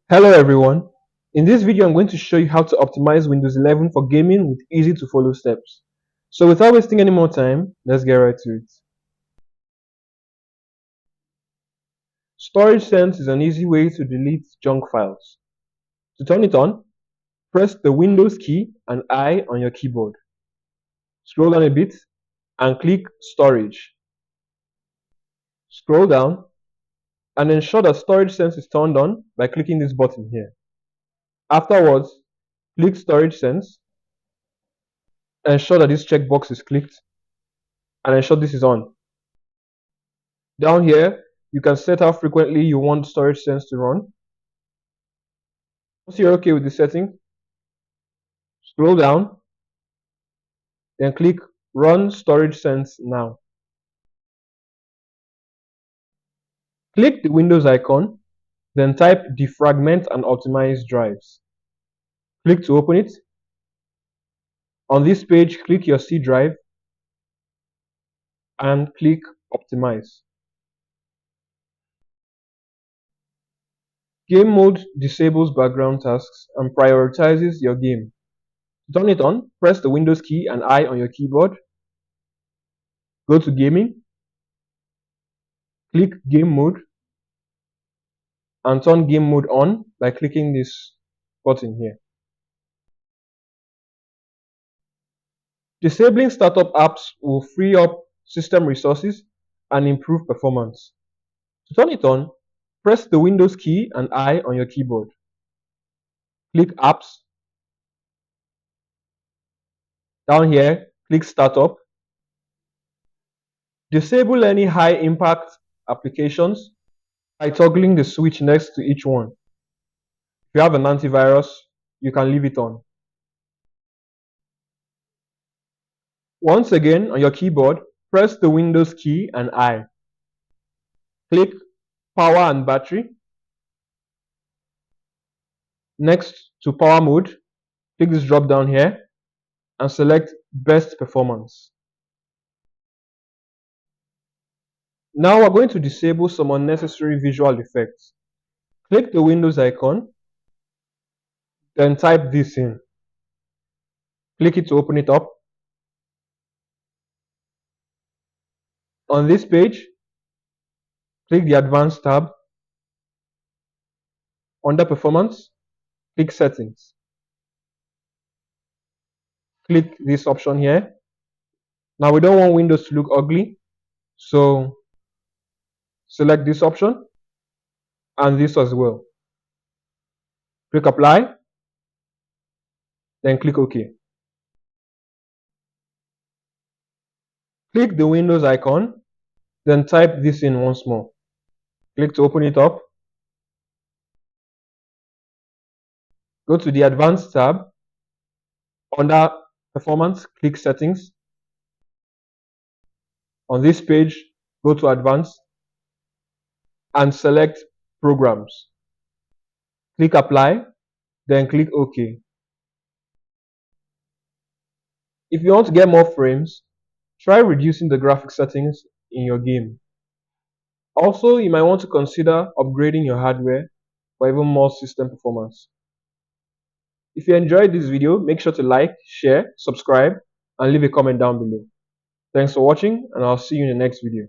Hello everyone. In this video I'm going to show you how to optimize Windows 11 for gaming with easy to follow steps. So without wasting any more time, let's get right to it. Storage sense is an easy way to delete junk files. To turn it on, press the Windows key and I on your keyboard. Scroll down a bit and click Storage. Scroll down and ensure that Storage Sense is turned on by clicking this button here. Afterwards, click Storage Sense. Ensure that this checkbox is clicked and ensure this is on. Down here, you can set how frequently you want storage sense to run. Once you're okay with the setting, scroll down, then click Run Storage Sense Now. Click the Windows icon, then type Defragment and Optimize Drives. Click to open it. On this page, click your C drive and click Optimize. Game mode disables background tasks and prioritizes your game. To turn it on, press the Windows key and I on your keyboard. Go to Gaming, click Game Mode, and turn game mode on by clicking this button here. Disabling startup apps will free up system resources and improve performance. To turn it on, press the Windows key and I on your keyboard. Click Apps. Down here, click Startup. Disable any high impact applications by toggling the switch next to each one. If you have an antivirus, you can leave it on. Once again, on your keyboard, press the Windows key and I. Click Power and Battery. Next to Power Mode, click this drop down here and select Best Performance. Now we're going to disable some unnecessary visual effects. Click the Windows icon, then type this in. Click it to open it up. On this page, click the Advanced tab. Under Performance, click Settings. Click this option here. Now we don't want Windows to look ugly, so select this option and this as well. Click Apply, then click OK. Click the Windows icon, then type this in once more. Click to open it up. Go to the Advanced tab. Under Performance, click Settings. On this page, go to Advanced and select Programs. Click Apply, then click OK. If you want to get more frames, try reducing the graphic settings in your game. Also, you might want to consider upgrading your hardware for even more system performance. If you enjoyed this video, make sure to like, share, subscribe, and leave a comment down below. Thanks for watching, and I'll see you in the next video.